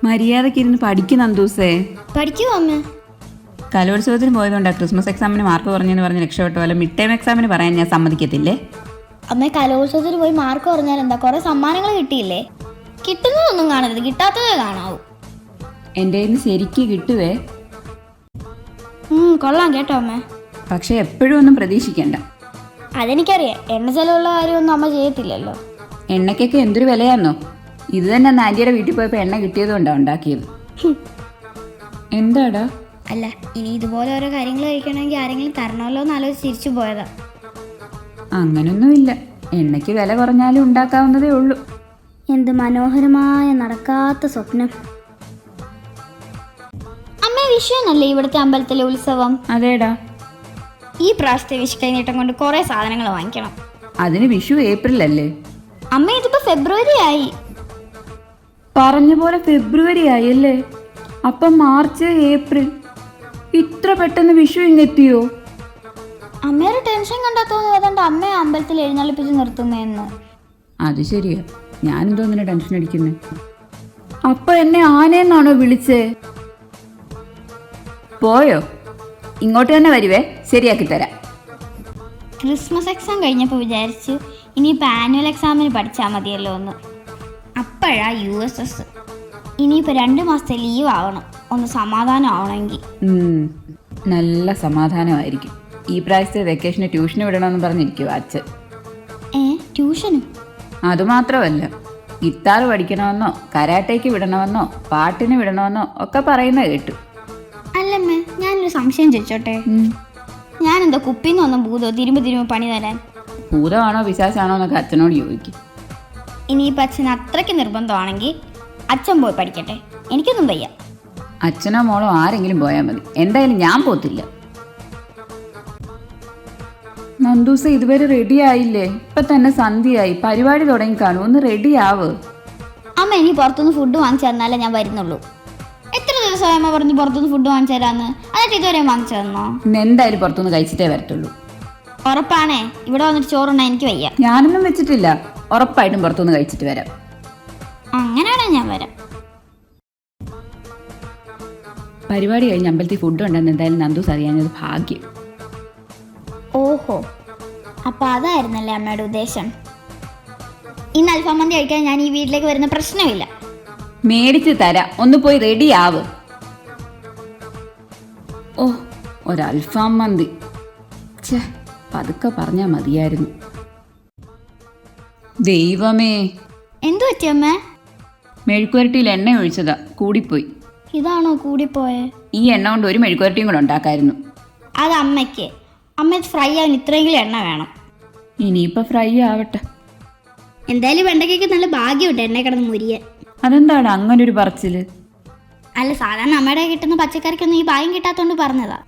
മര്യാദക്ക് ഇരുന്ന് പഠിക്കുന്ന അന്തൂസേ. പഠിക്കുമോ അമ്മ? കലോത്സവത്തിന് പോയതുകൊണ്ടാ ക്രിസ്മസ് എക്സാമിന് മാർക്ക് കുറഞ്ഞെന്ന് പറഞ്ഞ് രക്ഷപ്പെട്ട പോലെ മിഡ് ടൈം എക്സാമിന് പറയാൻ ഞാൻ സമ്മതിക്കത്തില്ലേ. അമ്മ കലോത്സവത്തിന് പോയി മാർക്ക് കുറഞ്ഞാൽ എന്താ, കുറെ സമ്മാനങ്ങൾ കിട്ടിയില്ലേ? കിട്ടുന്നതൊന്നും കാണരുത്, കിട്ടാത്തതേ കാണാവൂ. എൻ്റെ കയ്യിൽ നിന്ന് ശരിക്ക് കിട്ടുവേ. കൊള്ളാം കേട്ടോ അമ്മ. പക്ഷെ എപ്പോഴും ഒന്നും പ്രതീക്ഷിക്കണ്ട. അതെനിക്കറിയാം, എണ്ണ ചെലവുള്ള കാര്യമൊന്നും അമ്മ ചെയ്യത്തില്ലല്ലോ. എണ്ണയ്ക്കൊക്കെ എന്തൊരു വിലയാന്നോ. ഇത് തന്നെ അന്ന് ആൻറ്റിയുടെ വീട്ടിൽ പോയപ്പോൾ എണ്ണ കിട്ടിയതുകൊണ്ടാണ് ഉണ്ടാക്കിയത്. എന്താടാ? അല്ല, ഇനി ഇതുപോലെ ഓരോ കാര്യങ്ങൾ കഴിക്കണമെങ്കിൽ ആരെങ്കിലും തരണമല്ലോ എന്ന് ആലോചിച്ച് തിരിച്ചു പോയതാ. അങ്ങനൊന്നുമില്ല, എണ്ണയ്ക്ക് വില കുറഞ്ഞാലും ഉണ്ടാക്കാവുന്നതേ ഉള്ളൂ. എന്ത് മനോഹരമായ നടക്കാത്ത സ്വപ്നം. അമ്മ, വിഷു എന്നല്ലേ ഇവിടുത്തെ അമ്പലത്തിലെ ഉത്സവം? അതേടാ. ഈ പ്രാവശ്യത്തെ വിഷു കൈനീട്ടം കൊണ്ട് കുറെ സാധനങ്ങൾ വാങ്ങിക്കണം. അതിന് വിഷു ഏപ്രിലല്ലേ അമ്മ? ഇതിപ്പോ ഫെബ്രുവരി ആയി. പറഞ്ഞ പോലെ ഫെബ്രുവരി ആയല്ലേ, അപ്പം മാർച്ച് ഏപ്രിൽ, ഇത്ര പെട്ടെന്ന് വിഷു ഇങ്ങെത്തിയോ? അമ്മയൊരു ടെൻഷൻ കണ്ടാ തോന്നുന്നു ഏതാണ്ട് അമ്മയെ അമ്പലത്തിൽ എഴുന്നള്ളിപ്പിച്ച് നിർത്തുന്നതെന്ന്. അത് ശരിയാ, ഞാനെന്തോ ഇങ്ങനെ ടെൻഷൻ അടിക്കുന്നേ. അപ്പൊ എന്നെ ആനയെന്നാണോ വിളിച്ചേ? പോയോ? ഇങ്ങോട്ട് തന്നെ വരുവേ, ശരിയാക്കി തരാം. ക്രിസ്മസ് എക്സാം കഴിഞ്ഞപ്പോൾ വിചാരിച്ചു ഇനിയിപ്പോൾ ആനുവൽ എക്സാമിന് പഠിച്ചാൽ മതിയല്ലോ എന്ന്. അപ്പോഴാ USS. ഇനിയിപ്പോൾ 2 മാസത്തെ ലീവ് ആവണം, ഒന്ന് സമാധാനം ആവണമെങ്കിൽ. നല്ല സമാധാനമായിരിക്കും. ഈ പ്രാവശ്യത്തെ വെക്കേഷന് ട്യൂഷന് വിടണമെന്ന് പറഞ്ഞിരിക്കുവോ അച്ഛൻ. ട്യൂഷനും? അതുമാത്രമല്ല, ഗിത്താർ പഠിക്കണമെന്നോ കരാട്ടയ്ക്ക് വിടണമെന്നോ പാട്ടിന് വിടണമെന്നോ ഒക്കെ പറയുന്ന കേട്ടു. അല്ലമ്മേ, ഞാനൊരു സംശയം ചോദിച്ചോട്ടെ? ഞാനെന്താ കുപ്പിന്ന് വന്ന ഭൂതോ തിരുമ്പ് പണി തരാൻ? ഭൂതമാണോ പിശാചാണോ എന്നൊക്കെ അച്ഛനോട് ചോദിക്കും. ഇനിയിപ്പോൾ അച്ഛൻ അത്രയ്ക്ക് നിർബന്ധമാണെങ്കിൽ അച്ഛൻ പോയി പഠിക്കട്ടെ, എനിക്കൊന്നും വയ്യ. അച്ഛനോ മോളോ ആരെങ്കിലും പോയാൽ മതി, എന്തായാലും ഞാൻ പോത്തില്ല. നന്ദൂസ ഇതുവരെ റെഡി ആയില്ലേ? ഇപ്പൊ തന്നെ സന്ധ്യയായി, പരിപാടി തുടങ്ങി കാണും, ഒന്ന് റെഡി ആവ്. അമ്മ, ഇനി പുറത്തുനിന്ന് ഫുഡ് വാങ്ങിച്ചു തന്നാലേ ഞാൻ വരുന്നുള്ളൂ. എത്ര ദിവസമായി അമ്മ പറഞ്ഞു പുറത്തുനിന്ന് ഫുഡ് വാങ്ങിച്ചു തരാന്ന്, എന്നിട്ട് ഇതുവരെ വാങ്ങിച്ചു തന്നോ? ഇന്ന് എന്തായാലും പുറത്തുനിന്ന് കഴിച്ചിട്ടേ വരത്തുള്ളൂ. ഉറപ്പാണേ? ഇവിടെ വന്നിട്ട് ചോറുണ്ണാൻ എനിക്ക് വയ്യ. ഞാനൊന്നും വെച്ചിട്ടില്ല, ഉറപ്പായിട്ടും പുറത്തുനിന്ന് കഴിച്ചിട്ട് വരാം. അങ്ങനെയാണെ ഞാൻ വരാം. പരിപാടി കഴിഞ്ഞ് അമ്പലത്തിൽ ഫുഡ് ഉണ്ടെന്ന് എന്തായാലും നന്ദൂസ് അറിയാഞ്ഞത് ഭാഗ്യം. ഓഹോ, അപ്പൊ അതായിരുന്നല്ലേ അമ്മയുടെ ഉദ്ദേശം? ഇന്ന് അൽഫാം മന്തി കഴിക്കാൻ ഞാൻ ഈ വീട്ടിലേക്ക് വരുന്ന പ്രശ്നമില്ല. മേടിച്ച് തരാം, ഒന്ന് പോയി റെഡി ആവ്. ഓ, ഒരു അൽഫാം മന്തി, പതുക്കെ പറഞ്ഞാൽ മതിയായിരുന്നു. ദൈവമേ, എന്തു പറ്റി അമ്മേ? മെഴുക്കുവരട്ടിയിൽ എണ്ണ ഒഴിച്ചതാ, കൂടിപ്പോയി. ഇതാണോ കൂടിപ്പോയെ? ഈ എണ്ണ കൊണ്ട് ഒരു മെഴുക്കുവരട്ടിയും കൂടെ ഉണ്ടാക്കായിരുന്നു. അത് അമ്മയ്ക്ക്. അമ്മ ഫ്രൈ ആവാൻ ഇത്രയെങ്കിലും എണ്ണ വേണം. ഇനിയിപ്പോൾ ഫ്രൈ ആവട്ടെ. എന്തായാലും വെണ്ടയ്ക്കൊക്കെ നല്ല ഭാഗ്യമുണ്ട് എണ്ണ കിടന്ന് മുരിയാൻ. അതെന്താണ് അങ്ങനെ ഒരു പറച്ചില്? അല്ല, സാധാരണ അമ്മയുടെ കിട്ടുന്ന പച്ചക്കറിക്കൊന്നും ഈ ഭാഗ്യം കിട്ടാത്തോണ്ട് പറഞ്ഞതാ.